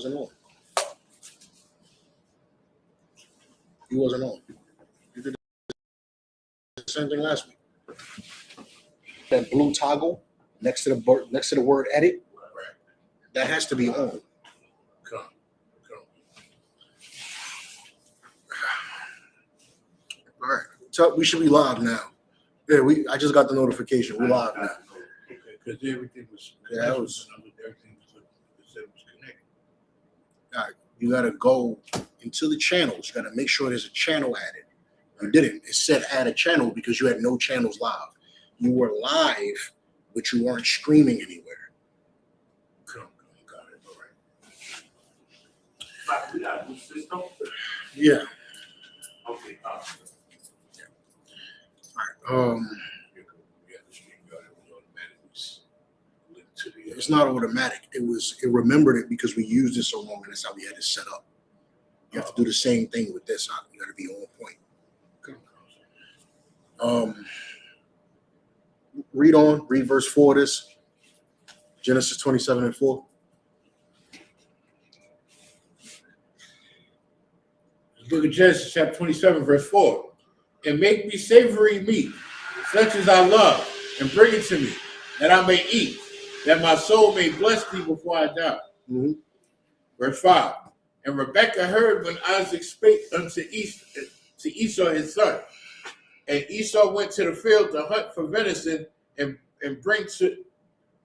wasn't on. He wasn't on. You did the same thing last week. That blue toggle next to the word edit, that has to be on. Come. All right. So we should be live now. Yeah, I just got the notification. We're live now. Okay, because everything was. Yeah, that was. Everything was connected. All right. You gotta go into the channels. You gotta make sure there's a channel added. You didn't. It said add a channel because you had no channels live. You were live, but you weren't streaming anywhere. Come, got it. All right. We got a new system. Yeah. Okay. Yeah. All right. It's not automatic. It remembered it because we used it so long, and that's how we had it set up. You have to do the same thing with this. You got to be on point. Read verse 4 of this. Genesis 27:4. Book of Genesis, chapter 27, verse 4. And make me savory meat, such as I love, and bring it to me, that I may eat, that my soul may bless thee before I die. Mm-hmm. Verse 5. And Rebekah heard when Isaac spake unto Esau his son. And Esau went to the field to hunt for venison and bring to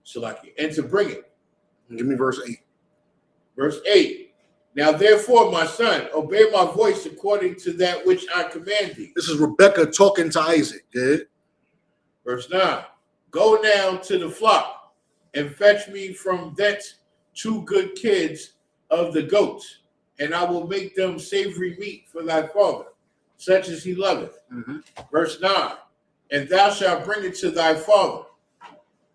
Shalaki, and to bring it. Give me verse 8. Verse 8. Now therefore, my son, obey my voice according to that which I command thee. This is Rebekah talking to Isaac. Good. Verse 9. Go now to the flock and fetch me from thence 2 good kids of the goats, and I will make them savory meat for thy father, such as he loveth. Mm-hmm. Verse 9. And thou shalt bring it to thy father,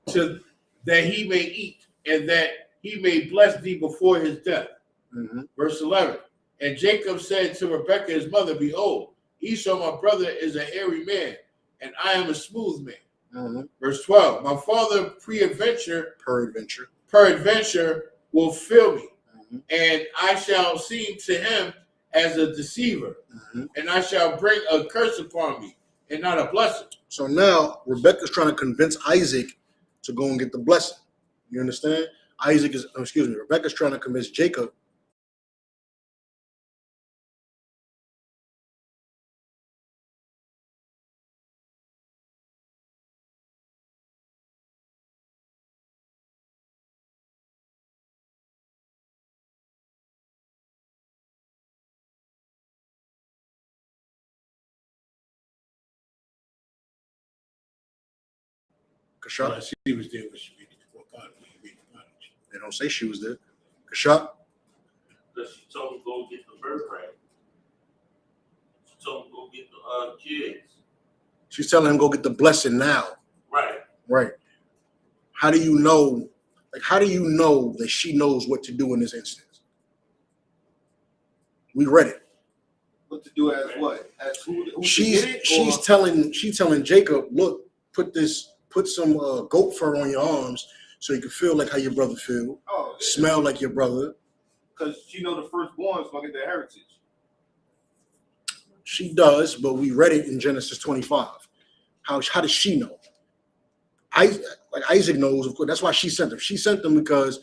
that he may eat, and that he may bless thee before his death. Mm-hmm. Verse 11. And Jacob said to Rebekah his mother, behold, Esau my brother is a hairy man, and I am a smooth man. Mm-hmm. Verse 12. My father peradventure will fill me, mm-hmm. and I shall seem to him as a deceiver, mm-hmm. and I shall bring a curse upon me, and not a blessing. So now Rebekah's trying to convince Isaac to go and get the blessing. You understand? Rebekah's trying to convince Jacob. Kashat. Well, she was there when she made the They don't say she was there. Kashat. Because she told him to go get the birthright. She told him to go get the kids. She's telling him go get the blessing now. Right. Right. How do you know? How do you know that she knows what to do in this instance? We read it. What to do as what? As who She's telling Jacob, look, put some goat fur on your arms so you can feel like how your brother feel. Oh, yeah. Smell like your brother. Because she know the firstborn is gonna get the heritage. She does, but we read it in Genesis 25. How does she know? Isaac knows, of course. That's why she sent them. She sent them because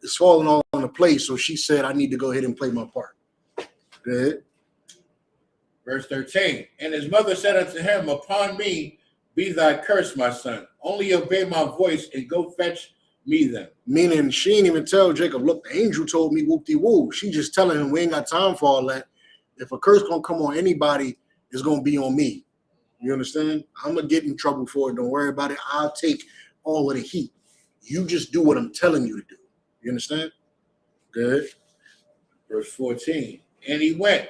it's falling all into place. So she said, I need to go ahead and play my part. Good. Verse 13. And his mother said unto him, upon me be thy curse, my son. Only obey my voice and go fetch me them. Meaning she didn't even tell Jacob, look, the angel told me whoop-de-woo. She just telling him we ain't got time for all that. If a curse gonna come on anybody, it's gonna be on me. You understand? I'm gonna get in trouble for it. Don't worry about it. I'll take all of the heat. You just do what I'm telling you to do. You understand? Good. Verse 14. And he went,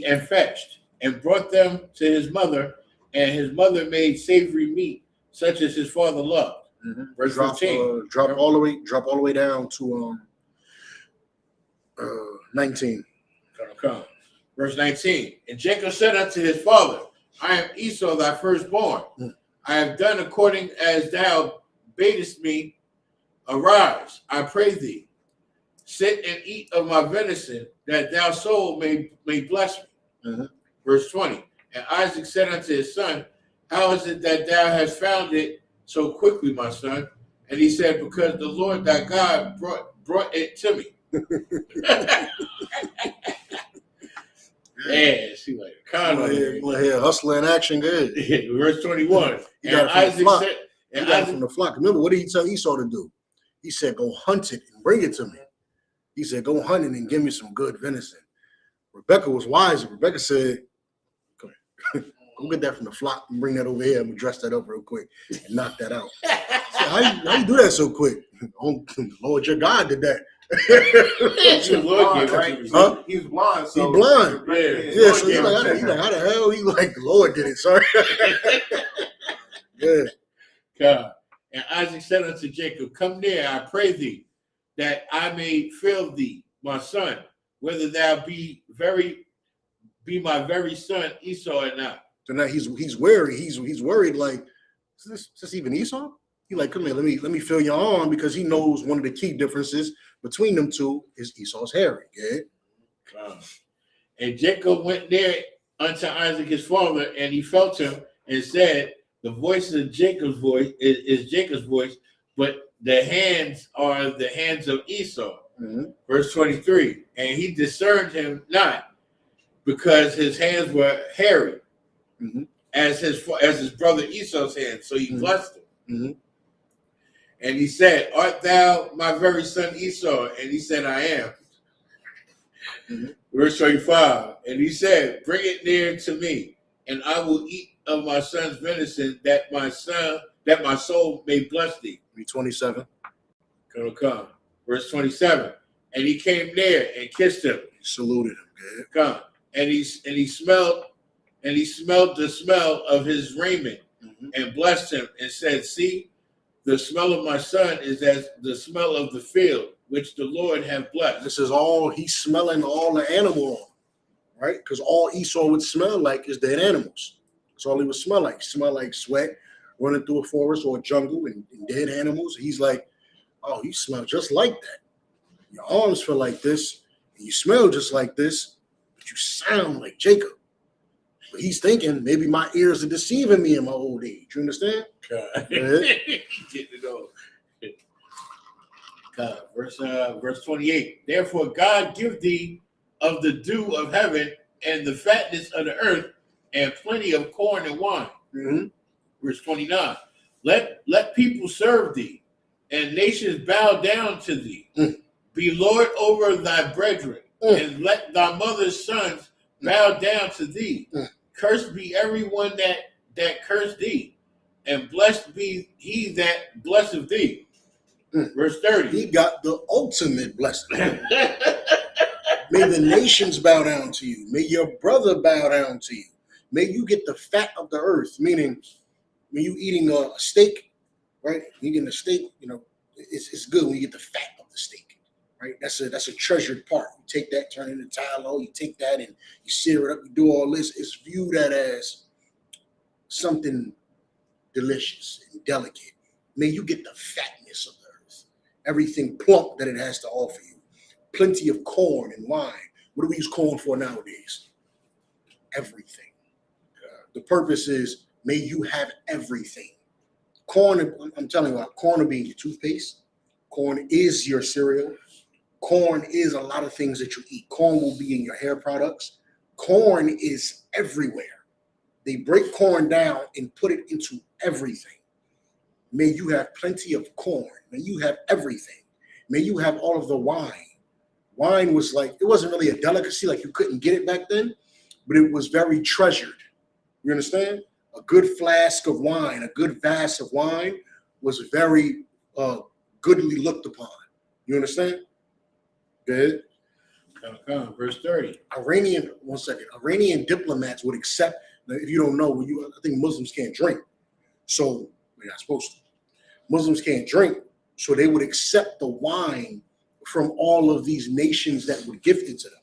and fetched, and brought them to his mother, and his mother made savory meat, such as his father loved. Verse 15. Drop all the way down to 19. Come. Verse 19. And Jacob said unto his father, I am Esau, thy firstborn. I have done according as thou badest me. Arise, I pray thee. Sit and eat of my venison, that thou soul may bless me. Verse 20. And Isaac said unto his son, how is it that thou hast found it so quickly, my son? And he said, because the Lord thy God brought it to me. Yeah, she like a con on Here, hustler in action, good. Verse 21. He And Isaac said, he got it from the flock. Remember, what did he tell Esau to do? He said, go hunt it and bring it to me. He said, go hunt it and give me some good venison. Rebecca was wise. Rebecca said, go get that from the flock and bring that over here. I'm going to dress that up real quick and knock that out. Said, how you do that so quick? Oh, Lord, your God did that. He was blind, right? Huh? He was blind. So He blind. Yeah, So he's like, how the hell? He like, the Lord did it. Sorry. Yeah. God. And Isaac said unto Jacob, come near, I pray thee, that I may feel thee, my son, whether thou be my very son Esau or not. So now he's wary. He's worried. Like, is this even Esau? He like, come here, let me feel your arm, because he knows one of the key differences between them two is Esau's hairy. Yeah. And Jacob went near unto Isaac his father, and he felt him, and said, the voice of Jacob's voice is Jacob's voice, but the hands are the hands of Esau. Verse 23. And he discerned him not, because his hands were hairy, as his brother Esau's hands. So he blessed him. And he said, art thou my very son Esau? And he said, I am. Verse 35. And he said, bring it near to me, and I will eat of my son's venison, that my soul may bless thee. 27. Gonna come. Verse 27. And he came near and kissed him. He saluted him. Good. Come. And he smelled the smell of his raiment, and blessed him, and said, see, the smell of my son is as the smell of the field, which the Lord hath blessed. This is all he's smelling all the animal on, right? Because all Esau would smell like is dead animals. That's all he would smell like. Smell like sweat running through a forest or a jungle and dead animals. He's like, oh, you smell just like that. Your arms feel like this, and you smell just like this, but you sound like Jacob. But he's thinking maybe my ears are deceiving me in my old age. You understand? Getting it all. Verse 28. Therefore God give thee of the dew of heaven and the fatness of the earth and plenty of corn and wine. Verse 29. Let people serve thee and nations bow down to thee. Be Lord over thy brethren, and let thy mother's sons bow down to thee. Cursed be everyone that cursed thee, and blessed be he that blesseth thee. Verse 30. He got the ultimate blessing. May the nations bow down to you. May your brother bow down to you. May you get the fat of the earth, meaning when you eating a steak, right? You getting a steak, it's good when you get the fat of the steak, right? That's a treasured part. You take that, turn it into tallow, you take that and you sear it up, you do all this. It's viewed as something delicious and delicate. May you get the fatness of the earth, everything plump that it has to offer you. Plenty of corn and wine. What do we use corn for nowadays? Everything. The purpose is, may you have everything. Corn, I'm telling you, corn will be in your toothpaste. Corn is your cereal. Corn is a lot of things that you eat. Corn will be in your hair products. Corn is everywhere. They break corn down and put it into everything. May you have plenty of corn. May you have everything. May you have all of the wine. Wine was like, it wasn't really a delicacy, like you couldn't get it back then, but it was very treasured. You understand? A good flask of wine, a good vase of wine was very goodly looked upon. You understand? Good. Verse 30. Iranian diplomats would accept. If you don't know, I think Muslims can't drink, so they're not supposed to. Muslims can't drink, so they would accept the wine from all of these nations that would gift it to them.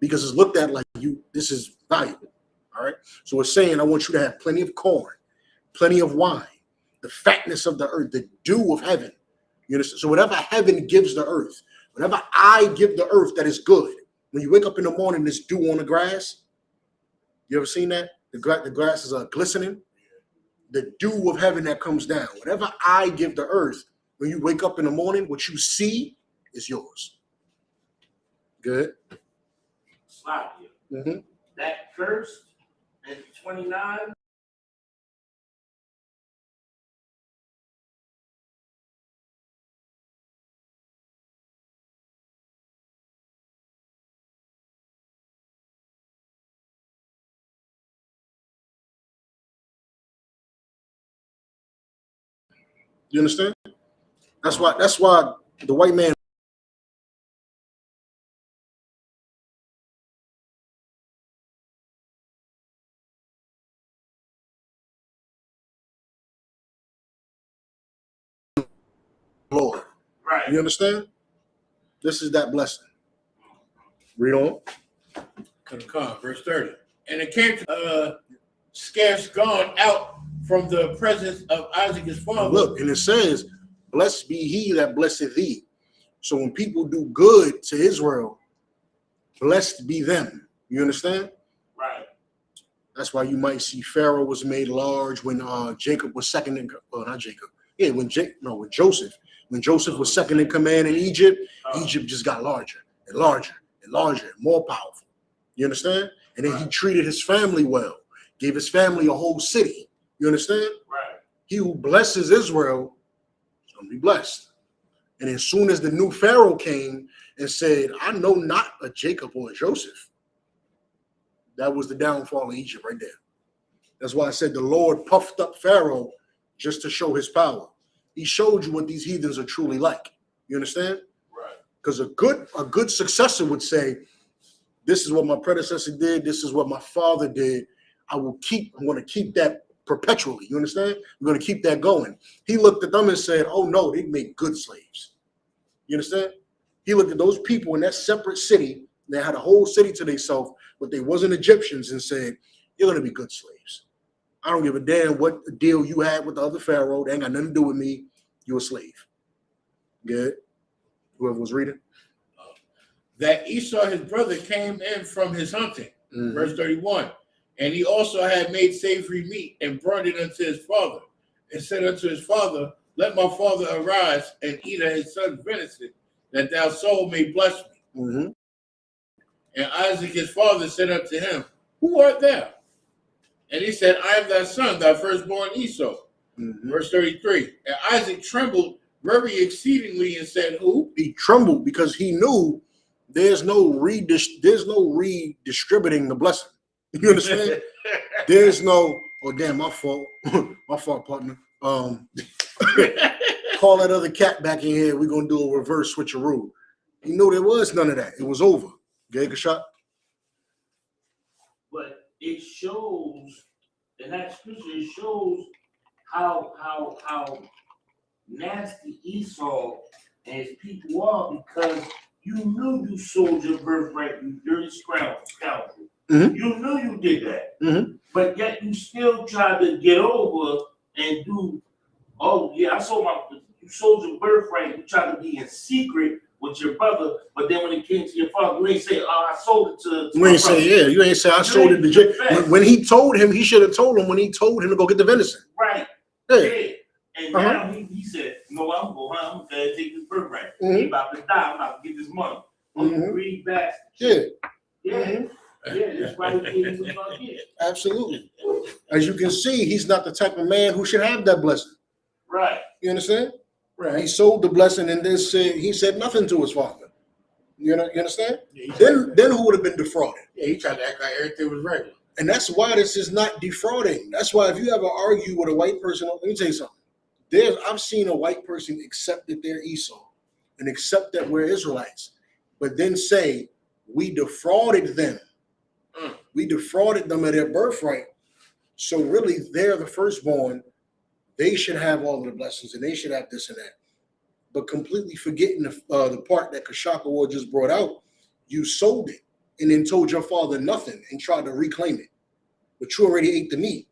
Because it's looked at like this is valuable. All right. So it's saying, I want you to have plenty of corn, plenty of wine, the fatness of the earth, the dew of heaven. You understand? So whatever heaven gives the earth, whatever I give the earth that is good. When you wake up in the morning, there's dew on the grass. You ever seen that? The grass is glistening. The dew of heaven that comes down. Whatever I give the earth, when you wake up in the morning, what you see is yours. Good. Slappy. Mm-hmm. That curse in 29. You understand? That's why the white man. Lord. Right. You understand? This is that blessing. Read on. Verse 30. And it came to scarce gone out from the presence of Isaac his father. Look, and it says, blessed be he that blesseth thee. So when people do good to Israel, blessed be them. You understand? Right. That's why you might see Pharaoh was made large when Jacob was second in, well, not Jacob. Yeah, when Joseph. When Joseph was second in command in Egypt, Egypt just got larger and larger and larger and more powerful. You understand? And then he treated his family well, gave his family a whole city. You understand? Right. He who blesses Israel is going to be blessed. And as soon as the new Pharaoh came and said, I know not a Jacob or a Joseph, that was the downfall of Egypt right there. That's why I said the Lord puffed up Pharaoh just to show his power. He showed you what these heathens are truly like. You understand? Right. Because a good successor would say, this is what my predecessor did. This is what my father did. I'm going to keep that perpetually. You understand? We're going to keep that going. He looked at them and said, oh no, they make good slaves. You understand? He looked at those people in that separate city. They had a whole city to themselves, but they wasn't Egyptians, and said, you're going to be good slaves. I don't give a damn what deal you had with the other Pharaoh. They ain't got nothing to do with me. You're a slave. Good. Whoever was reading. That Esau his brother came in from his hunting. Mm-hmm. Verse 31. And he also had made savory meat and brought it unto his father, and said unto his father, let my father arise and eat of his son's venison, that thy soul may bless me. Mm-hmm. And Isaac his father said unto him, who art thou? And he said, I am thy son, thy firstborn Esau. Mm-hmm. Verse 33. And Isaac trembled very exceedingly and said, who? He trembled because he knew there's no redistributing the blessing. You understand? There's no, oh damn, my fault. My fault, partner. Call that other cat back in here. We're gonna do a reverse switcheroo. He knew there was none of that. It was over. Get a shot. But it shows in that scripture, it shows how nasty Esau and his people are, because you knew you sold your birthright, you dirty scoundrel. Mm-hmm. You knew you did that. Mm-hmm. but yet you still try to get over and do, oh yeah, you sold your birthright, you try to be in secret with your brother, but then when it came to your father, you ain't say, oh, I sold it to You my ain't brother. say, yeah, you ain't say I You sold it ain't to Jay. confess. When he told him, he should have told him when he told him to go get the venison. Right. Yeah. Yeah. And now he said, you know what, I'm going home, I'm gonna take this birthright. He about to die, I'm about to get this money. I'm a greedy bastard. Yeah. Yeah. Yeah, that's why he was gonna get. Absolutely. As you can see, he's not the type of man who should have that blessing. Right. You understand? Right. He sold the blessing and then he said nothing to his father. You understand? Yeah, Then who would have been defrauded? yeah, he tried to act like everything was regular. And that's why this is not defrauding. That's why if you ever argue with a white person, let me tell you something. I've seen a white person accept that they're Esau and accept that we're Israelites, but then say we defrauded them. We defrauded them of their birthright. So really, they're the firstborn. They should have all of the blessings and they should have this and that. But completely forgetting the part that Kashaka Ward just brought out, you sold it and then told your father nothing and tried to reclaim it. But you already ate the meat.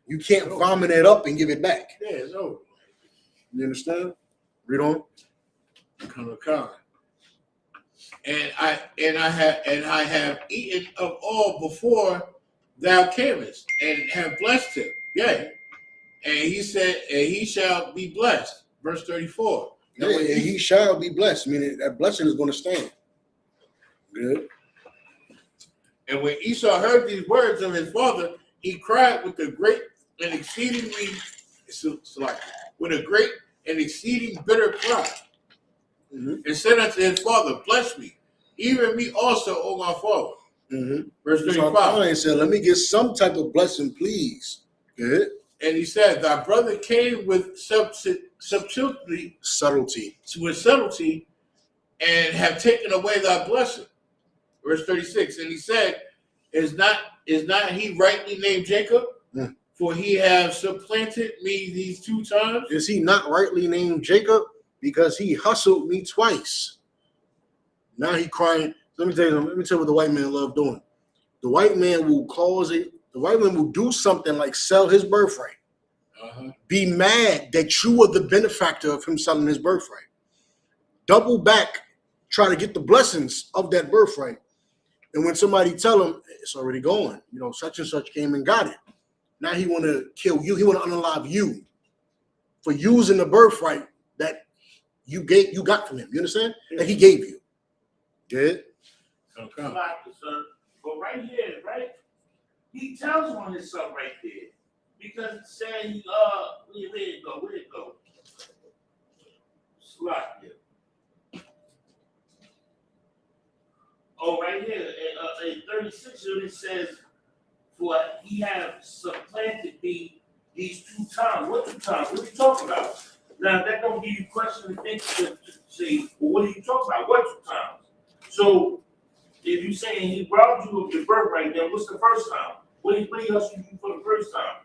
You can't vomit it up and give it back. Yeah, it's over. You understand? Read on. Con. And I have eaten of all before thou camest, and have blessed him. Yeah. And he said, and he shall be blessed. Verse 34. Now, Yeah, and he shall be blessed. Meaning that blessing is going to stand. Good. and when Esau heard these words of his father, he cried with a great and exceedingly with a great and exceeding bitter cry, and said unto his father, bless me, even me also, O my father. Verse 35. And said, let me get some type of blessing, please. Good. And he said, thy brother came with subtlety, and have taken away thy blessing. Verse 36. And he said, is not he rightly named Jacob? For he have supplanted me these 2 times. Is he not rightly named Jacob? Because he hustled me twice. Now he crying. Let me tell you something. Let me tell you what the white man love doing. The white man will the white man will do something like sell his birthright. Be mad that you are the benefactor of him selling his birthright. Double back, try to get the blessings of that birthright. And when somebody tell him it's already gone, such and such came and got it. Now he want to kill you. He want to unalive you for using the birthright that you got from him. You understand? That he gave you. Good. But right here, right? He tells on his son right there. Because it's saying, where'd it go? Slot here. Oh, right here, in 36, it says, for he have supplanted me these 2 times. What 2 times? What are you talking about? Now, that don't give you question to think to say, well, what are you talking about? What 2 times? So, if you're saying he robbed you of your birthright, then what's the first time? What did he hustle you for the first time?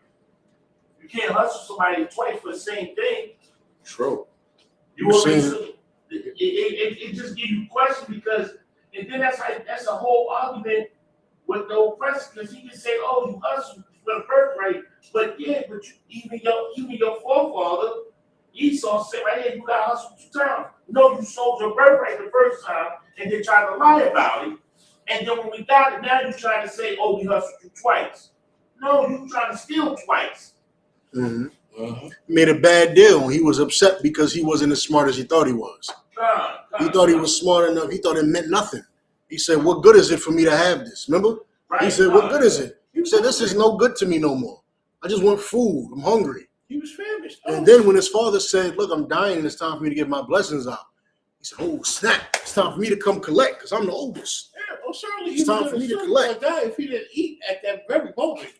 You can't hustle somebody twice for the same thing. True. You already, it just gives you question because, and then that's a whole argument with no precedent. Because he can say, "Oh, you hustled for the birthright," but even your forefather Esau said, "Right here, you got hustled 2 times. No, you sold your birthright the first time, and then tried to lie about it. And then when we got it, now you try to say, oh, we hustled you twice. No, you trying to steal twice." Made a bad deal. He was upset because he wasn't as smart as he thought he was. He thought he was smart enough. He thought it meant nothing. He said, what good is it for me to have this? Remember? Right. He said, what good is it? He said, this is no good to me no more. I just want food. I'm hungry. He was famished. And then when his father said, look, I'm dying and it's time for me to get my blessings out. He said, oh, snap. It's time for me to come collect because I'm the oldest. Yeah, well, certainly It's time for me to collect. Die if he didn't eat at that very moment.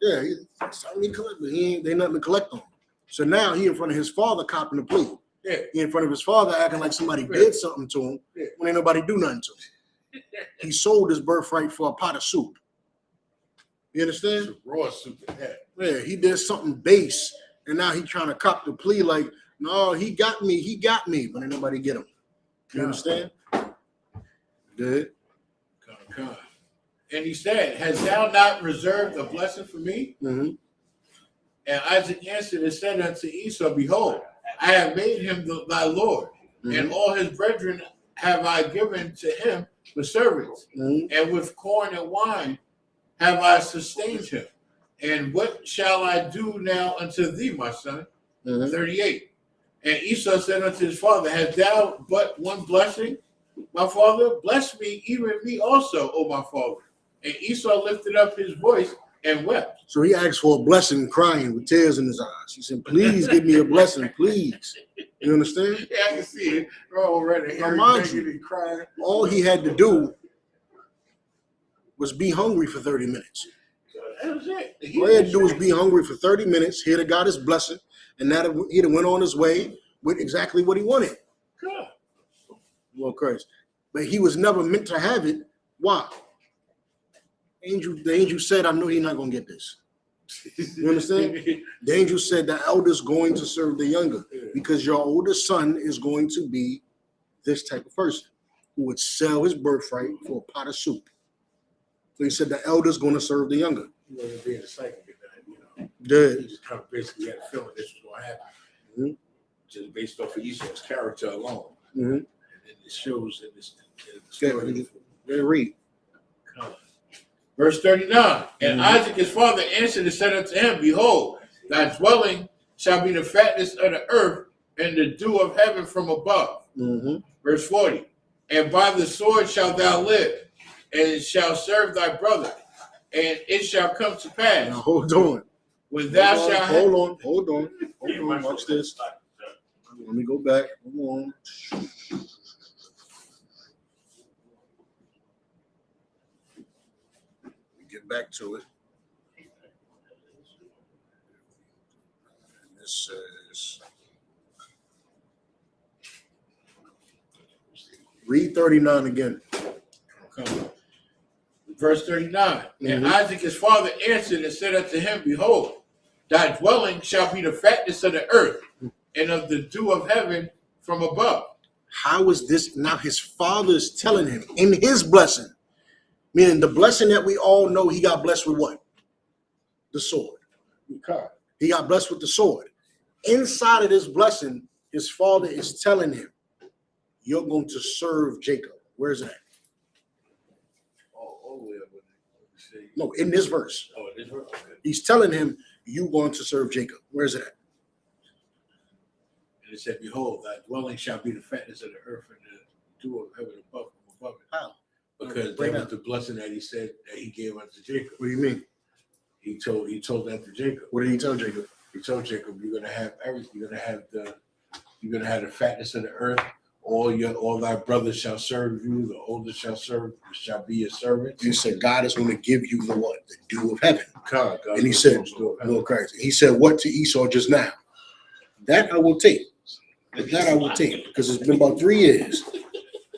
Yeah, it's time for me to collect, but they ain't nothing to collect on. So now he in front of his father copping the plea. Yeah. He in front of his father acting like somebody did something to him when ain't nobody do nothing to him. He sold his birthright for a pot of soup. You understand? Raw soup. Yeah, he did something base, and now he trying to cop the plea like, no, he got me, but ain't nobody get him. You understand? Good. And he said, "Hast thou not reserved a blessing for me?" Mhm. And Isaac answered and said unto Esau, "Behold, I have made him thy Lord, and all his brethren have I given to him for servants, Mhm. and with corn and wine have I sustained him. And what shall I do now unto thee, my son?" Mhm. 38. And Esau said unto his father, "Hast thou but one blessing, my father? Bless me, even me also, O my father." And Esau lifted up his voice and wept. So he asked for a blessing, crying with tears in his eyes. He said, "Please give me a blessing, please." You understand? Yeah, I can see it. Already, Now, mind you, begging and crying. all he had to do was be hungry for 30 minutes. That was it. All he had to do was be hungry for 30 minutes. He'd have got his blessing, and that he'd have went on his way with exactly what he wanted. God. Well, crazy. But he was never meant to have it. Why? The angel said, "I know he's not going to get this." You understand? The angel said the elder's going to serve the younger because your older son is going to be this type of person who would sell his birthright for a pot of soup. So he said the elder's going to serve the younger. He wasn't being a psychic, you know. Good. He just kind of basically had a feeling this was going to happen. Mhm. Just based off of Esau's character alone. Mm-hmm. And then it shows in this in the story. Very read. Verse 39. And Mhm. Isaac his father answered and said unto him, "Behold, thy dwelling shall be the fatness of the earth, and the dew of heaven from above." Mm-hmm. Verse 40. And by the sword shalt thou live, and shall serve thy brother. And it shall come to pass, Now hold on. when thou Hold on, shalt hold on. Watch this. Let me go back. Hold on. Get back to it. And this says, read 39 again. Verse 39. And Mhm. Isaac his father answered and said unto him, "Behold, thy dwelling shall be the fatness of the earth, and of the dew of heaven from above." How is this? Now his father is telling him in his blessing, meaning the blessing that we all know, he got blessed with what? The sword. He got blessed with the sword. Inside of this blessing, his father is telling him, "You're going to serve Jacob." Where is it at? No, in this verse. Oh, it is. Okay. He's telling him, "You're going to serve Jacob." Where is it at? And it said, "Behold, thy dwelling shall be the fatness of the earth, and the dew of heaven above it." How? Because Break that down. was the blessing that he said that he gave unto Jacob. What do you mean? He told that to Jacob. What did he tell Jacob? He told Jacob, "You're gonna have everything. You're gonna have the fatness of the earth. All thy brothers shall serve you. The oldest shall be your servants." He said, "God is going to give you the what? The dew of heaven." God, And he said, "Lord Christ." He said, "What to Esau just now? That I will take. That I will take, because it's been about 3 years.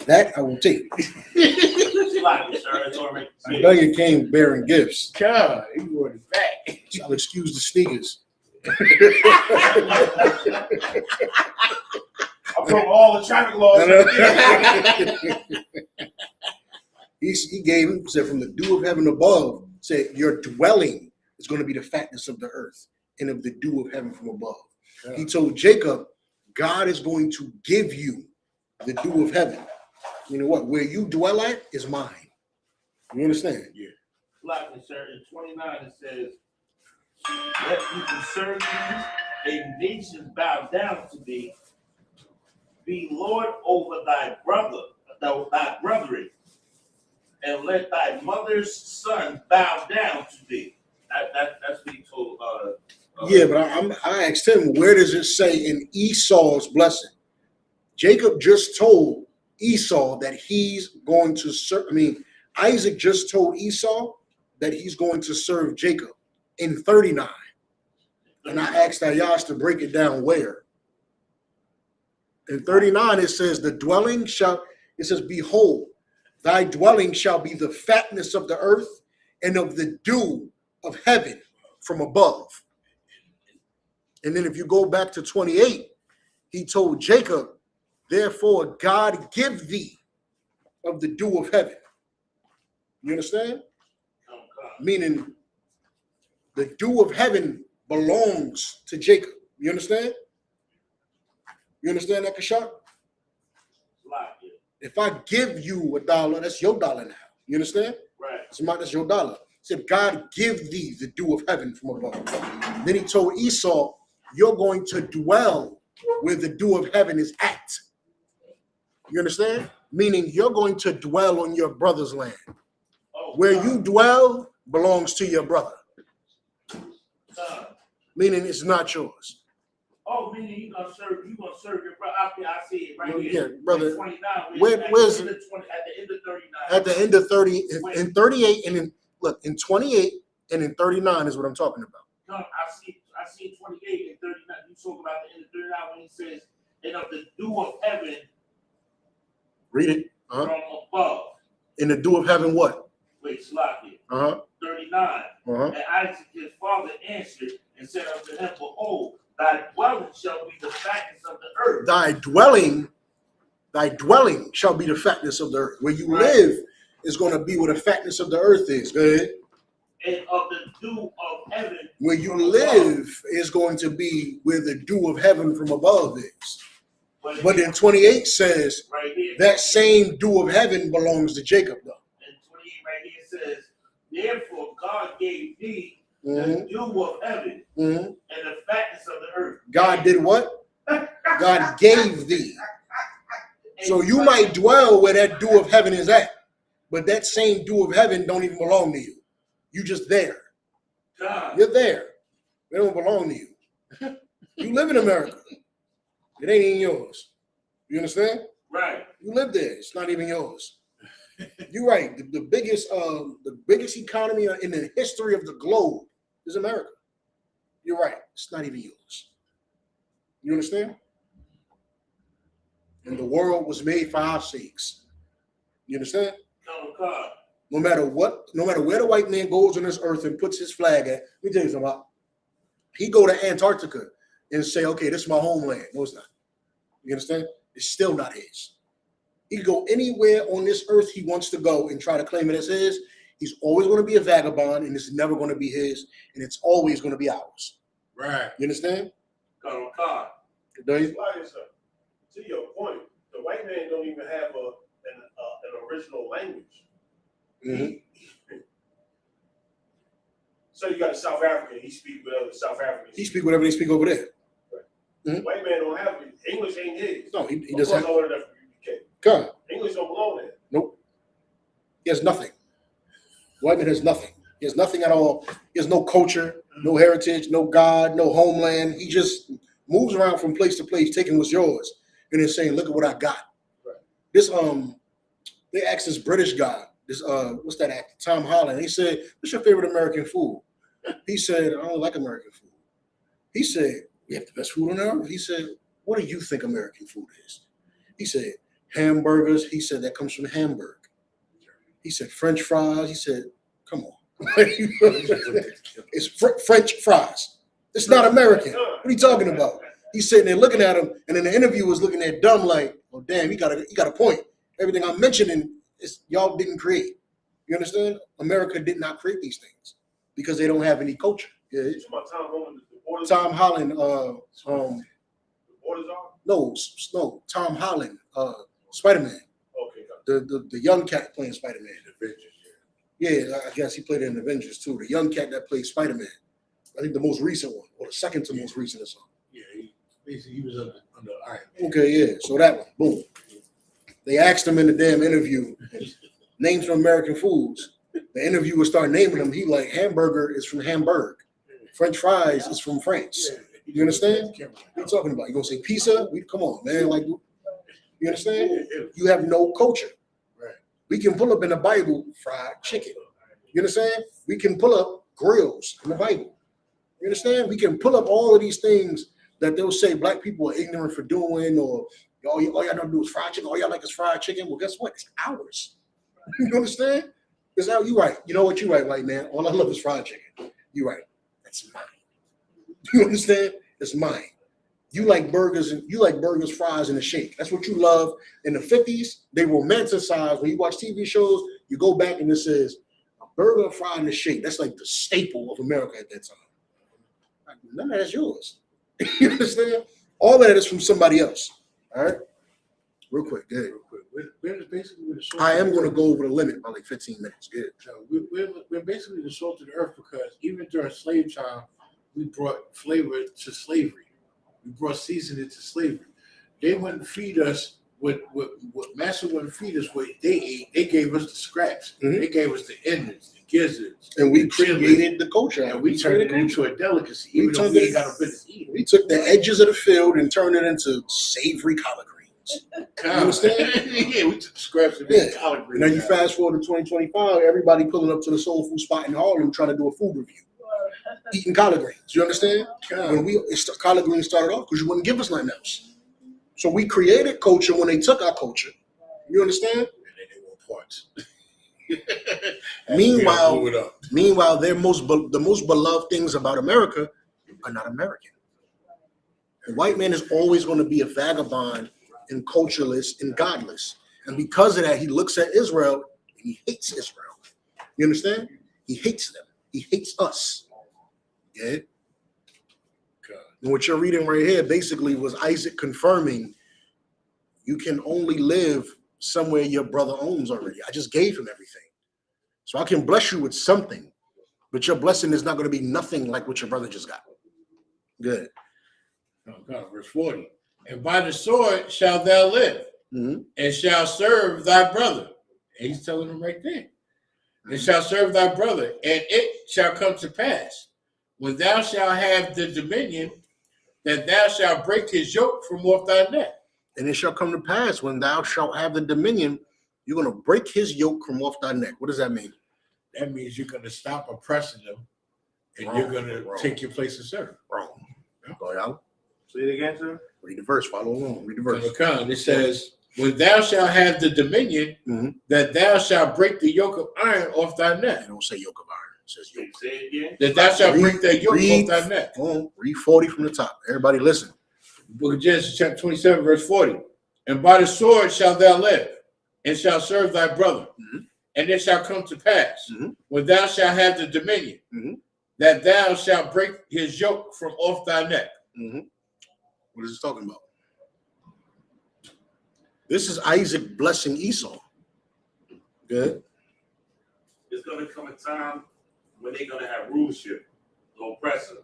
That I will take." I know you came bearing gifts. God, he wanted it back. So I'll excuse the sneakers. I broke all the traffic laws. He gave him, said, "From the dew of heaven above," said, "Your dwelling is going to be the fatness of the earth and of the dew of heaven from above." He told Jacob, God is going to give you the dew of heaven. You know what? Where you dwell at is mine. You understand? Yeah. Like sir, in 29 it says, "Let people serve you, a nation bow down to thee. Be Lord over thy brethren, and let thy mother's son bow down to thee." That's what he told. Yeah, but I asked him, where does it say in Esau's blessing? Jacob just told Esau that he's going to serve. Isaac just told Esau that he's going to serve Jacob in 39. And I asked Ayash to break it down where. In 39, it says, it says, "Behold, thy dwelling shall be the fatness of the earth and of the dew of heaven from above." And then if you go back to 28, he told Jacob, "Therefore God give thee of the dew of heaven." You understand? meaning the dew of heaven belongs to Jacob. You understand? You understand that, Kashak? Like it. If I give you $1, that's your dollar now. You understand? Right. Somebody, that's your dollar. He said, God give thee the dew of heaven from above. Then he told Esau, you're going to dwell where the dew of heaven is at. You understand? Meaning you're going to dwell on your brother's land. Oh, Where God. you dwell belongs to your brother. Son. Meaning it's not yours. Oh, meaning you gonna serve your brother. I see it right Well, here. yeah, brother. 29. Where's at the end of 39? At the end of 30, in 38, and in look, in 28 and in 39 is what I'm talking about. No, I see 28 and 39. You talk about the end of 39 when he says, and of the dew of heaven Read it. from above. In the dew of heaven, what? Wait, Slocky. 39. And Isaac his father answered and said unto him, behold, thy dwelling shall be the fatness of the earth. Thy dwelling shall be the fatness of the earth. Where you Right. live is going to be where the fatness of the earth is. Go ahead. And of the dew of heaven. Where you from above. live is going to be where the dew of heaven from above is. But But then 28 says right here, that same dew of heaven belongs to Jacob, though. and 28 right here says, therefore God gave thee Mhm, the dew of heaven mhm. and the fatness of the earth. God did what? God gave thee. So you might dwell where that dew of heaven is at, but that same dew of heaven don't even belong to you. You just there. God. You're there. They don't belong to you. You live in America. It ain't even yours. You understand? Right. You live there. It's not even yours. You're right. The biggest economy in the history of the globe is America. You're right. It's not even yours. You understand? And the world was made for our sakes. You understand? Come God. No matter where the white man goes on this earth and puts his flag at, let me tell you something about. He go to Antarctica and say, okay, this is my homeland. No, it's not. You understand? It's still not his. He can go anywhere on this earth he wants to go and try to claim it as his. He's always going to be a vagabond, and it's never going to be his, and it's always going to be ours. Right. You understand? Come God. Do you? To your point, the white man don't even have an original language. Mhm. So you got a South African, he speaks whatever South Africans. He speak whatever they speak over there. White man don't have it. English ain't his. No, he Of doesn't course, have. I learned that from UK. God, English don't belong there. nope. He has nothing. White man has nothing. He has nothing at all. He has no culture, no heritage, no God, no homeland. He just moves around from place to place, taking what's yours, and then saying, "Look at what I got." Right. This they asked this British guy, this what's that actor, Tom Holland. He said, "What's your favorite American food?" He said, "I don't like American food." He said, "We have the best food on earth." He said, "What do you think American food is?" He said, "Hamburgers." He said, "That comes from Hamburg." He said, "French fries." He said, "Come on." It's French fries. It's not American. What are you talking about? He's sitting there looking at him, and then the interviewer was looking at dumb like, "Oh damn, he got a point. Everything I'm mentioning is y'all didn't create. You understand? America did not create these things because they don't have any culture." Yeah. You talking about Tom Holland, the borders? Tom Holland, The borders are? no, Tom Holland, Spider-Man, Okay, got it. the young cat playing Spider-Man. Avengers, Yeah, I guess he played in Avengers too. The young cat that played Spider-Man. I think the most recent one, or the second to most recent or something. yeah. He was under Iron Man. Okay, yeah. So that one, boom. They asked him in the damn interview, names from American foods. The interviewer started naming them. He like, hamburger is from Hamburg. French fries is from France. You understand? What are you talking about? You gonna say pizza? Come on, man. Like, you understand? You have no culture. Right. We can pull up in the Bible fried chicken. You understand? We can pull up grills in the Bible. You understand? We can pull up all of these things that they'll say black people are ignorant for doing, or all y'all don't do is fried chicken. All y'all like is fried chicken. Well, guess what? It's ours. You understand? It's how you right. You know what? You right, white man. All I love is fried chicken. You right. That's mine. You understand? It's mine. You like burgers, fries, and a shake. That's what you love. In the 50s, they romanticized. When you watch TV shows, you go back and it says a burger, a fry, and a shake. That's like the staple of America at that time. Like, none of that's yours. You understand? All of that is from somebody else. All right? Real quick, good. We're basically the salt I of am the going to earth. go over the limit by like 15 minutes. Good. So we're basically the salt of the earth because even during slave time, we brought flavor to slavery. We brought seasoning to slavery. They wouldn't feed us what Master wouldn't feed us what they ate. They gave us the scraps. Mhm. They gave us the innards, the gizzards, And we the chili, created the culture. and we turned it into a delicacy, We even though turned we it- ain't got no business eating. We took the edges of the field and turned it into savory collard greens. You understand? Yeah, we took the scraps and Yeah. made collard And greens. now you fast forward to 2025, everybody pulling up to the soul food spot in Harlem trying to do a food review, eating collard greens. You understand? When collard greens started off, because you wouldn't give us nothing else. So we created culture when they took our culture. You understand? And then they want parts. Meanwhile- Blew it up. Meanwhile, the most beloved things about America are not American. The white man is always going to be a vagabond and cultureless and godless. And because of that, he looks at Israel and he hates Israel. You understand? He hates them. He hates us. Yeah? And what you're reading right here basically was Isaac confirming you can only live somewhere your brother owns already. I just gave him everything. So I can bless you with something, but your blessing is not going to be nothing like what your brother just got. Good. Oh, God, verse 40. And by the sword shalt thou live, Mhm. and shall serve thy brother. And he's telling him right there. And shall serve thy brother, and it shall come to pass, when thou shalt have the dominion, that thou shalt break his yoke from off thy neck. And it shall come to pass when thou shalt have the dominion, you're going to break his yoke from off thy neck. What does that mean? That means you're going to stop oppressing them, and Wrong, you're going to wrong. take your place to serve. Wrong. Go out. Say it again, sir. Read the verse. Follow along. Read the verse. It says, when thou shalt have the dominion, Mhm. that thou shalt break the yoke of iron off thy neck. It don't say yoke of iron. It says yoke. Say it again. That thou shalt Read- break that yoke read- off thy neck. Go on. Read 40 from the top. Everybody listen. Book of Genesis, chapter 27, verse 40. And by the sword shalt thou live, and shalt serve thy brother. Mhm. And it shall come to pass, Mhm. when thou shalt have the dominion, Mhm. that thou shalt break his yoke from off thy neck. Mhm. What is it talking about? This is Isaac blessing Esau. Good. There's gonna come a time when they're gonna have rulership, the oppressor.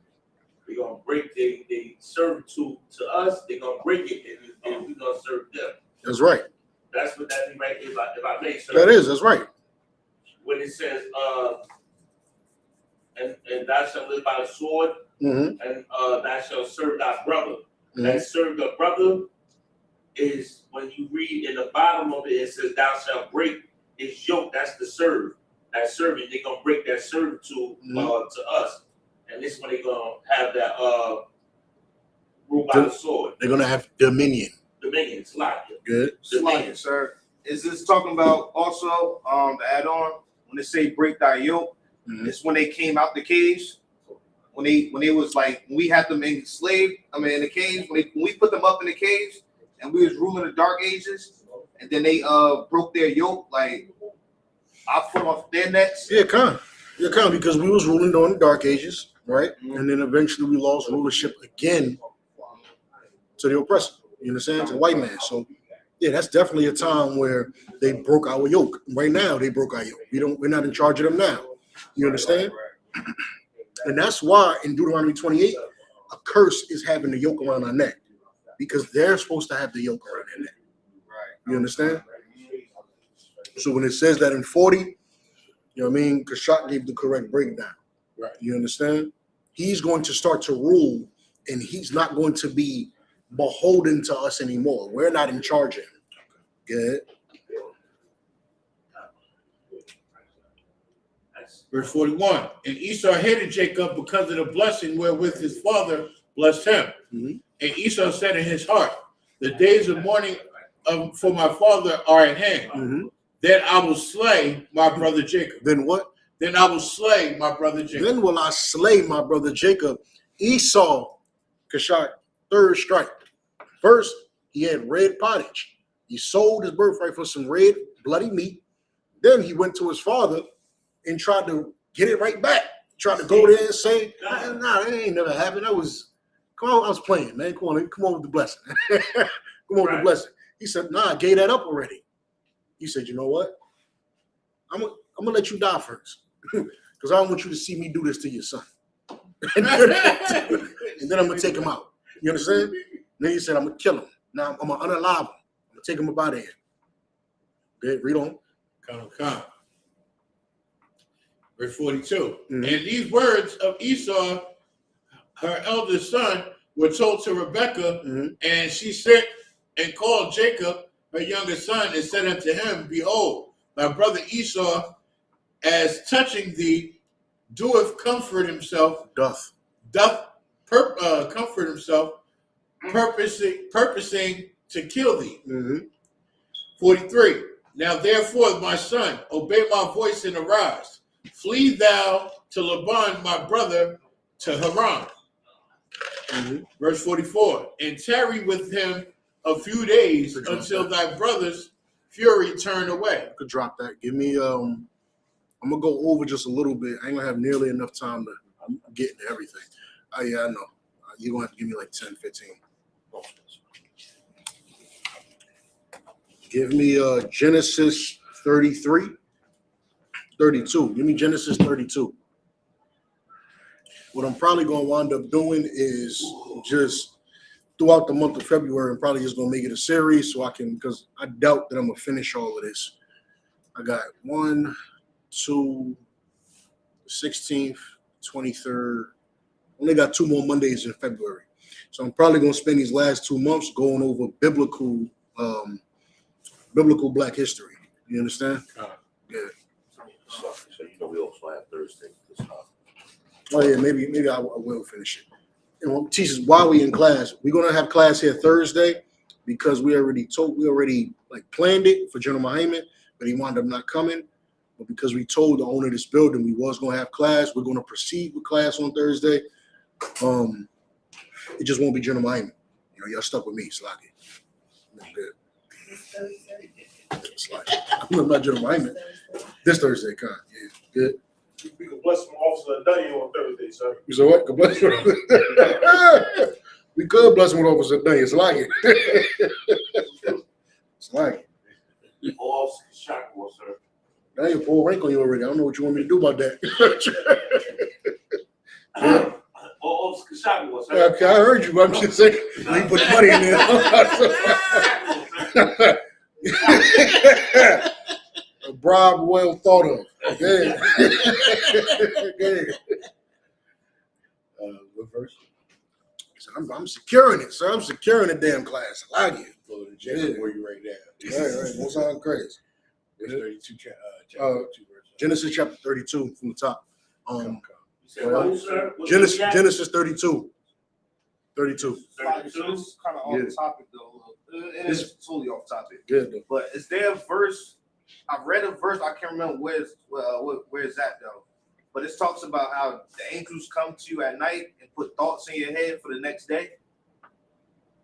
They're gonna break they servitude to us, they're gonna break it and we're gonna serve them. That's right. That's what that means right there, if I may, sir. That is. That's right. When it says, and thou shalt live by the sword, Mhm. and thou shalt serve thy brother. Mhm. That serve the brother is when you read in the bottom of it, it says, thou shalt break his yoke. That's the serve. That serving, they're gonna break that servitude to us. And this when they're gonna have that rule by the sword. They're going to have dominion. Dominion, Slakia. Good. Dominion. Sir, is this talking about also to add on when they say break thy yoke? Mhm. It's when they came out the caves, when they was like when we had them enslaved. I mean, in the caves when we put them up in the caves and we was ruling the dark ages, and then they broke their yoke, like I put off their necks. Yeah, come. Yeah, come, because we was ruling during the Dark Ages, right? Mhm. And then eventually we lost rulership again to the oppressor. You understand? To the white man. So yeah, that's definitely a time where they broke our yoke. Right now, they broke our yoke. We're not in charge of them now. You understand? And that's why in Deuteronomy 28, a curse is having the yoke around our neck. Because they're supposed to have the yoke around their neck. You understand? So when it says that in 40, you know what I mean? Kashak gave the correct breakdown. Right. You understand? He's going to start to rule, and he's not going to be beholden to us anymore. We're not in charge of him. Good. Verse 41. And Esau hated Jacob because of the blessing wherewith his father blessed him. Mhm. And Esau said in his heart, the days of mourning for my father are at hand. Mhm. Then I will slay my brother Jacob. Then what? Then I will slay my brother Jacob. Then will I slay my brother Jacob. Esau, Kashak, third strike. First, he had red pottage. He sold his birthright for some red, bloody meat. Then he went to his father and tried to get it right back. Tried to go there and say, nah, that ain't never happened. That was, come on, I was playing, man. Come on with the blessing. Come on with the blessing. He said, nah, I gave that up already. He said, you know what? I'm gonna let you die first. Because I don't want you to see me do this to your son. And then I'm gonna take him out. You understand? And then he said, I'm gonna kill him. Now I'm gonna unalive him. I'm gonna take him up out of here. Okay, read on. Come. Verse 42. Mhm. And these words of Esau, her eldest son, were told to Rebekah, and she sent and called Jacob, her youngest son, and said unto him, Behold, thy brother Esau, as touching thee, doth comfort himself, comfort himself, purposing to kill thee. 43. Now therefore, my son, obey my voice and arise. Flee thou to Laban, my brother, to Haran. Verse 44. And tarry with him a few days until thy brother's fury turn away. Could drop that. Give me I'm gonna go over just a little bit. I ain't gonna have nearly enough time to get into everything. Yeah, I know. You're gonna have to give me like 10, 15. Give me Genesis 33, 32. Give me Genesis 32. What I'm probably gonna wind up doing is just throughout the month of February, I'm probably just gonna make it a series so I can, because I doubt that I'm gonna finish all of this. I got 1, 2, 16th, 23rd. Only got 2 more Mondays in February. So I'm probably gonna spend these last 2 months going over biblical Black history. You understand? Yeah. So you know we also have Thursday. Oh yeah, maybe I will finish it. And we'll teach us while we in class. We're gonna have class here Thursday because we already like planned it for General Muhammad, but he wound up not coming. But because we told the owner of this building we was gonna have class, we're gonna proceed with class on Thursday. It just won't be General Muhammad. You know, y'all stuck with me, Slocky. Good. I'm not General Muhammad. This Thursday, con. Yeah, good. We can bless some Officer Dunny on Thursday, sir. You said what? Could bless you. We could bless him with Officer Dunny. It's like it. It's like it. Officer Shackwell, sir. Now you pull rank on you already. I don't know what you want me to do about that. Officer Shackwell, sir. Okay, I heard you. I'm just saying. You put the money in there. A bribe well thought of. Yeah. Yeah. What verse? I'm securing it, sir. I'm securing the damn class. I like it. Go to Jacob where you right there. Right. Don't sound crazy. Verse 32, chapter 2, verse. Genesis chapter 32 from the top. You said what, sir? What's the chapter? Genesis 32. 32. So this is kind of off topic though. It is totally off topic. Good though. But is there a verse? I read a verse. I can't remember where it's at though. But it talks about how the angels come to you at night and put thoughts in your head for the next day.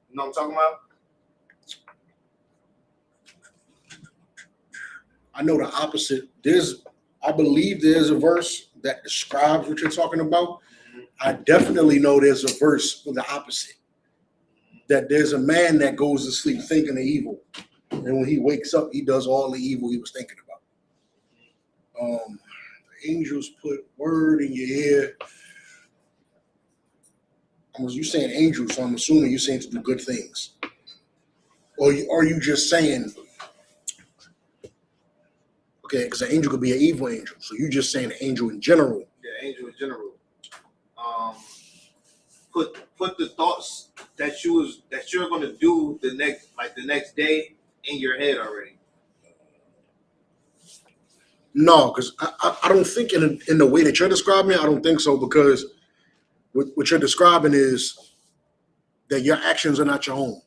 You know what I'm talking about? I know the opposite. I believe there's a verse that describes what you're talking about. I definitely know there's a verse for the opposite. That there's a man that goes to sleep thinking of evil. And when he wakes up, he does all the evil he was thinking about. The angels put word in your ear. You saying angels, so I'm assuming you're saying to do good things. Or are you just saying, okay, because an angel could be an evil angel. So you're just saying an angel in general. Yeah, angel in general. Put the thoughts that you're gonna do the next day in your head already. No, because I don't think in the way that you're describing it, I don't think so, because what you're describing is that your actions are not your own.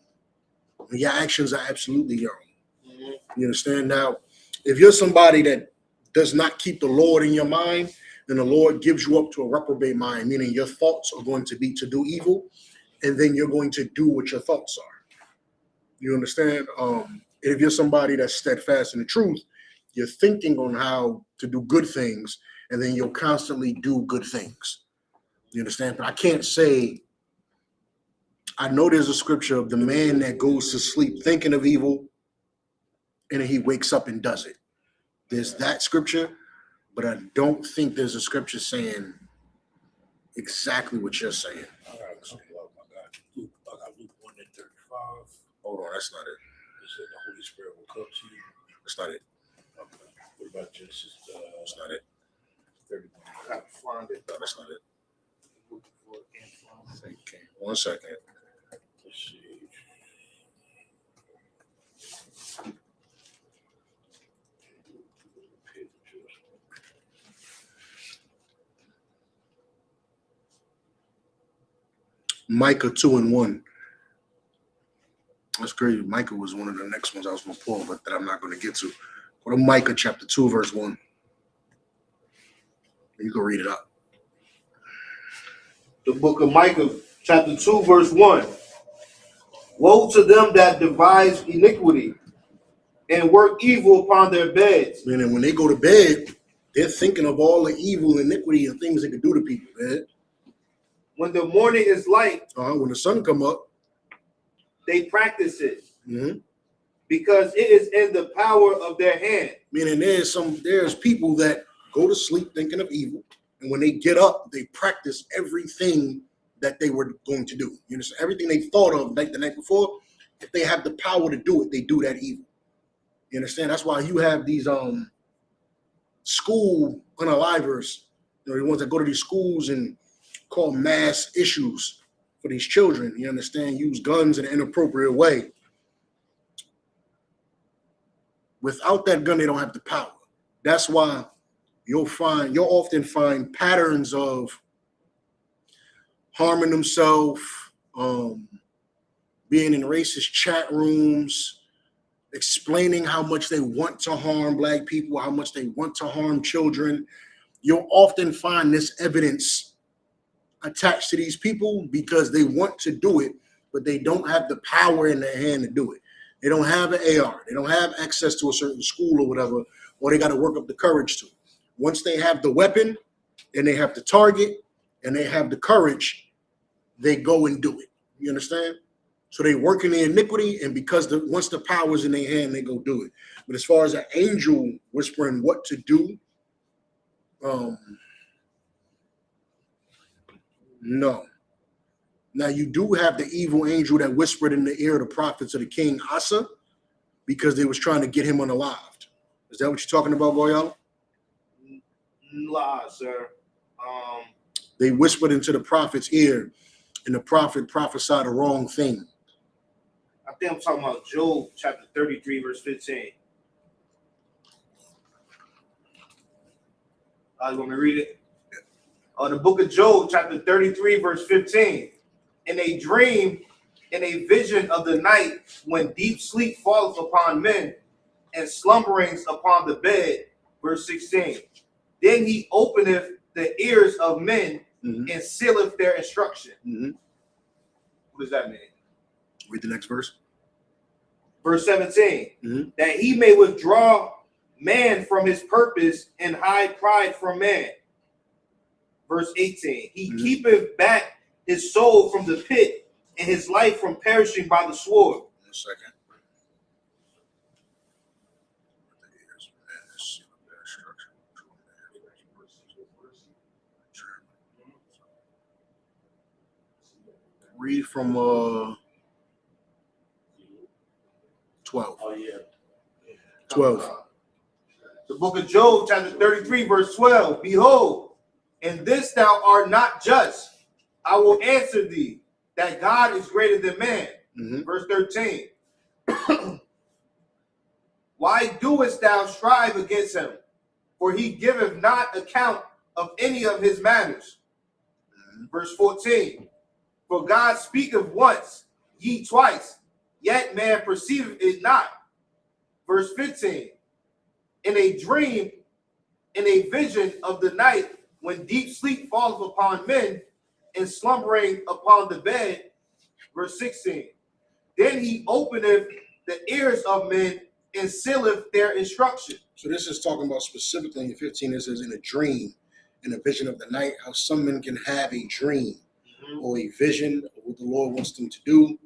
Your actions are absolutely your own. Mm-hmm. You understand? Now, if you're somebody that does not keep the Lord in your mind, then the Lord gives you up to a reprobate mind, meaning your thoughts are going to be to do evil, and then you're going to do what your thoughts are. You understand? If you're somebody that's steadfast in the truth, you're thinking on how to do good things, and then you'll constantly do good things. You understand? But I can't say, I know there's a scripture of the man that goes to sleep thinking of evil, and then he wakes up and does it. There's that scripture, but I don't think there's a scripture saying exactly what you're saying. I got Luke 1:35. Hold on, that's not it. It said the Holy Spirit will come to you. That's not it. Okay. What about Genesis That's not it. 31? I gotta find it. No, that's not it. Looking for it, can't find it. Okay, 1 second. Let's see. Micah 2:1. That's crazy. Micah was one of the next ones I was going to pull, but that I'm not going to get to. Go to Micah chapter 2, verse 1. You can read it up. The book of Micah, chapter 2, verse 1. Woe to them that devise iniquity and work evil upon their beds. And then when they go to bed, they're thinking of all the evil, iniquity, and things they could do to people, man. When the morning is light, When the sun come up, they practice it, mm-hmm. because it is in the power of their hand. Meaning there's people that go to sleep thinking of evil, and when they get up, they practice everything that they were going to do. You understand? Everything they thought of like the night before, if they have the power to do it, they do that evil. You understand? That's why you have these school unalivers, the ones that go to these schools and cause mass issues for these children. You understand? Use guns in an inappropriate way. Without that gun, they don't have the power. That's why you'll often find patterns of harming themselves, being in racist chat rooms, explaining how much they want to harm Black people, how much they want to harm children. You'll often find this evidence attached to these people because they want to do it, but they don't have the power in their hand to do it. They don't have an AR. They don't have access to a certain school or whatever, or they got to work up the courage to it. Once they have the weapon and they have the target and they have the courage, they go and do it. You understand? So they work in the iniquity, and because once the power's in their hand, they go do it. But as far as an angel whispering what to do, no. Now you do have the evil angel that whispered in the ear of the prophets of the king Asa because they was trying to get him unalived. Is that what you're talking about, Goyal? Nah, sir. They whispered into the prophet's ear, and the prophet prophesied the wrong thing. I think I'm talking about Job chapter 33, verse 15. You want me to read it? The book of Job, chapter 33, verse 15. In a dream, in a vision of the night, when deep sleep falleth upon men, and slumberings upon the bed, verse 16. Then he openeth the ears of men, and sealeth their instruction. What does that mean? Read the next verse. Verse 17. That he may withdraw man from his purpose and hide pride from man. Verse 18. He keepeth back his soul from the pit and his life from perishing by the sword. 1 second. Read from 12. Oh yeah. 12. The book of Job, chapter 33, verse 12. Behold, in this thou art not just. I will answer thee, that God is greater than man. Verse 13. Why doest thou strive against him? For he giveth not account of any of his matters. Verse 14. For God speaketh once, ye twice, yet man perceiveth it not. Verse 15. In a dream, in a vision of the night, when deep sleep falleth upon men, and slumbering upon the bed. Verse 16. Then he openeth the ears of men, and sealeth their instruction. So this is talking about specifically in 15. It says in a dream, in a vision of the night, how some men can have a dream or a vision of what the Lord wants them to do.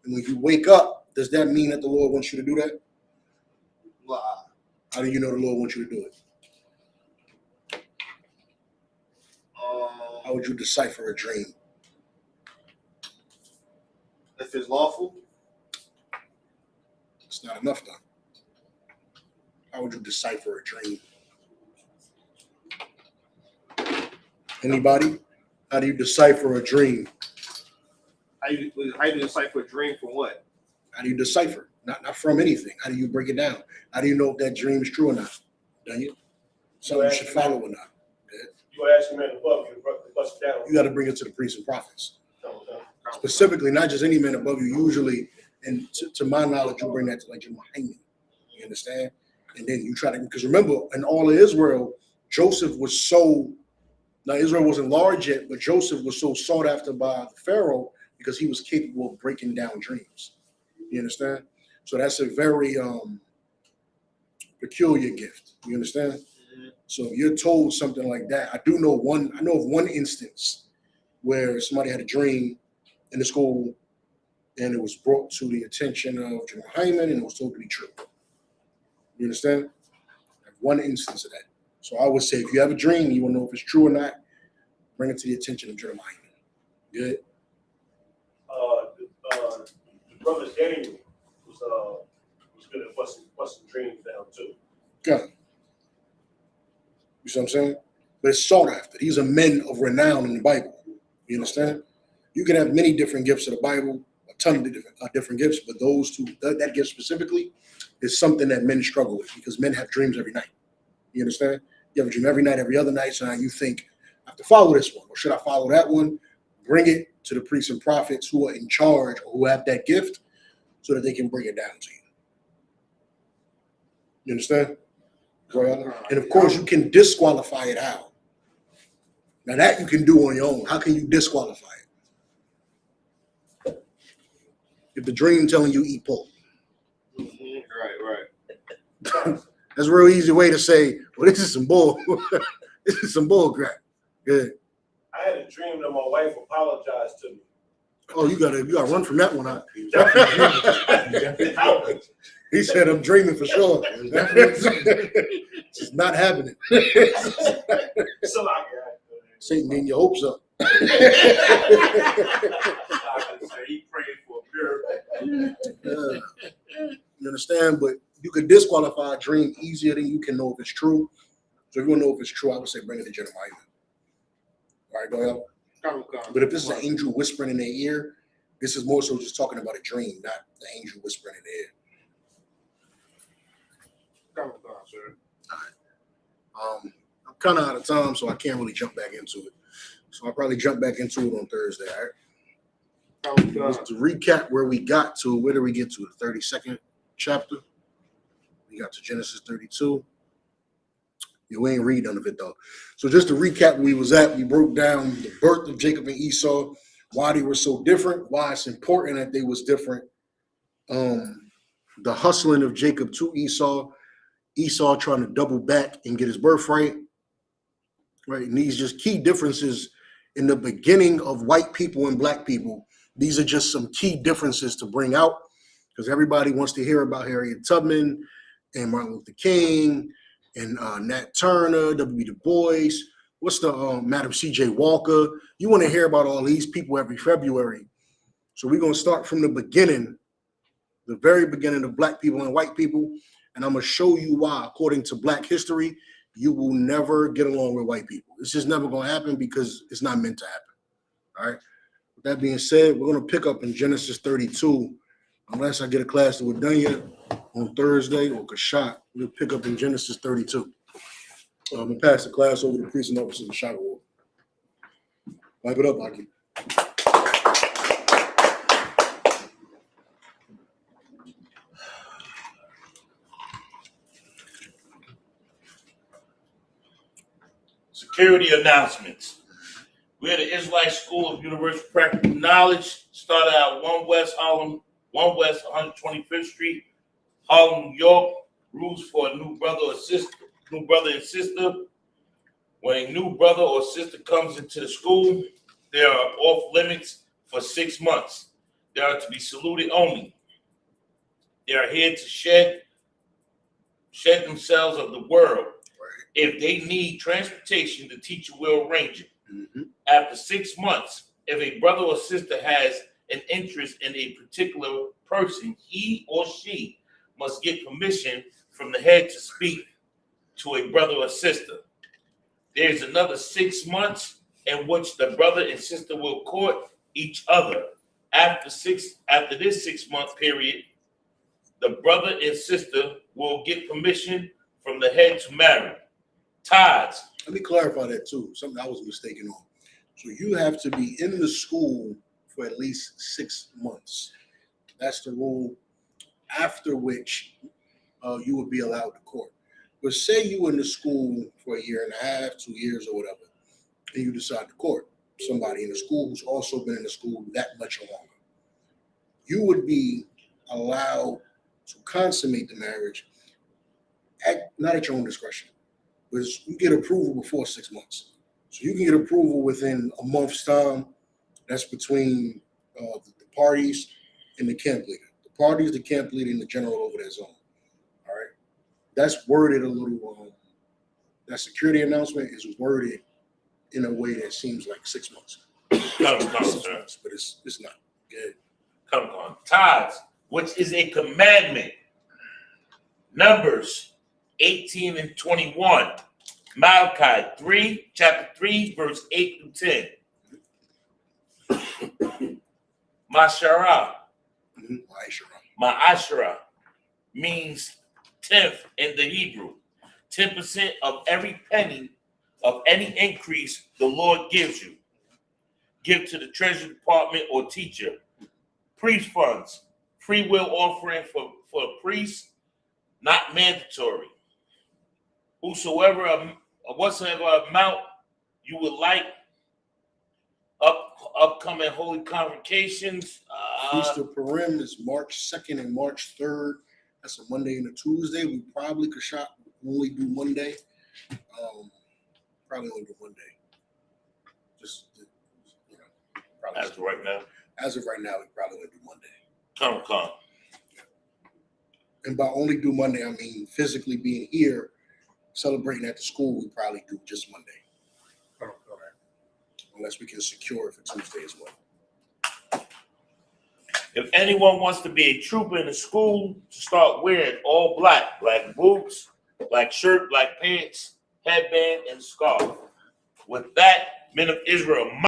And when you wake up, does that mean that the Lord wants you to do that? Blah. How do you know the Lord wants you to do it? How would you decipher a dream? If it's lawful, It's not enough, though. How would you decipher a dream? Anybody? How do you decipher a dream? how you decipher a dream from what? How do you decipher? Not from anything. How do you break it down? How do you know if that dream is true or not? Don't you? Something you should follow or not. You ask a man above you to bust it down. You got to bring it to the priests and prophets. No. Specifically, not just any man above you. Usually, and to my knowledge, you bring that to like Jim Hyman. You understand? And then you try to, because remember, in all of Israel, Joseph was so, now Israel wasn't large yet, but Joseph was so sought after by the Pharaoh because he was capable of breaking down dreams. You understand? So that's a very peculiar gift. You understand? So if you're told something like that, I know of one instance where somebody had a dream in the school and it was brought to the attention of General Hyman and it was told to be true. You understand? I have one instance of that. So I would say if you have a dream, you want to know if it's true or not, bring it to the attention of General Hyman. Good? The brother Daniel was good at busting dreams down too. Good. You see what I'm saying? But it's sought after. These are men of renown in the Bible. You understand? You can have many different gifts of the Bible, a ton of different gifts, but those two, that gift specifically, is something that men struggle with because men have dreams every night. You understand? You have a dream every night, every other night, so now you think, I have to follow this one, or should I follow that one? Bring it to the priests and prophets who are in charge or who have that gift so that they can bring it down to you. You understand? And of course, you can disqualify it how? Now that you can do on your own. How can you disqualify it? If the dream telling you eat pork. Right. That's a real easy way to say, well, this is some bull. This is some bull crap. Good. I had a dream that my wife apologized to me. Oh, you gotta run from that one, huh? You definitely dreaming. He said, I'm dreaming for sure. It's not happening. So Satan getting your hopes up. he prayed for a miracle. You understand? But you could disqualify a dream easier than you can know if it's true. So if you want to know if it's true, I would say bring it to Jeremiah. All right, go ahead. But if this is an angel whispering in their ear, this is more so just talking about a dream, not the angel whispering in their ear. I'm kind of out of time, so I can't really jump back into it. So I'll probably jump back into it on Thursday, all right? Just to recap where we got to, where did we get to? The 32nd chapter. We got to Genesis 32. Yeah, we ain't read none of it, though. So just to recap where we was at, we broke down the birth of Jacob and Esau, why they were so different, why it's important that they was different, the hustling of Jacob to Esau trying to double back and get his birthright, right? And these just key differences in the beginning of white people and black people. These are just some key differences to bring out because everybody wants to hear about Harriet Tubman and Martin Luther King and Nat Turner, W. Du Bois. What's the Madam C.J. Walker? You want to hear about all these people every February. So we're going to start from the beginning, the very beginning of black people and white people. And I'm going to show you why, according to black history, you will never get along with white people. It's just never going to happen because it's not meant to happen. All right. With that being said, we're going to pick up in Genesis 32. Unless I get a class that we're done yet on Thursday or Kashat, we'll pick up in Genesis 32. I'm going to pass the class over to the priest and officer of the Shaka War. Wipe it up, Aki. Security announcements. We're the Israelite School of Universal Practical Knowledge. Started out 1 West Harlem, 1 West 125th Street, Harlem, New York, rules for a new brother and sister. When a new brother or sister comes into the school, they are off limits for 6 months. They are to be saluted only. They are here to shed themselves of the world. If they need transportation, the teacher will arrange it. Mhm. After 6 months, if a brother or sister has an interest in a particular person, he or she must get permission from the head to speak to a brother or sister. There's another 6 months in which the brother and sister will court each other. After this 6 month period, the brother and sister will get permission from the head to marry. Tithes. Let me clarify that too. Something I was mistaken on. So you have to be in the school for at least 6 months. That's the rule. After which you would be allowed to court. But say you were in the school for a year and a half, 2 years, or whatever, and you decide to court somebody in the school who's also been in the school that much or longer. You would be allowed to consummate the marriage not at your own discretion, but you get approval before 6 months. So you can get approval within a month's time. That's between the parties and the camp leader. The parties, the camp leader, and the general over their zone. All right. That's worded a little. That security announcement is worded in a way that seems like 6 months. Come, 6 sir. months, but it's not. Good. Come on. Tithes, which is a commandment. Numbers 18 and 21. Malachi 3, chapter 3, verse 8 through 10. Mashara, Ma'ashara means 10th in the Hebrew. 10% of every penny of any increase the Lord gives you. Give to the treasury department or teacher. Priest funds, free will offering for a priest, not mandatory. Whatsoever amount you would like, upcoming holy convocations. Feast of Purim is March 2nd and March 3rd. That's a Monday and a Tuesday. We probably could only do Monday. Probably only do one day. Just, probably. As of right now. As of right now, we probably only do Monday. Come. And by only do Monday, I mean physically being here, celebrating at the school, we probably do just Monday. Unless we can secure it for Tuesday as well. If anyone wants to be a trooper in the school, to start wearing all black boots, black shirt, black pants, headband, and scarf. With that, men of Israel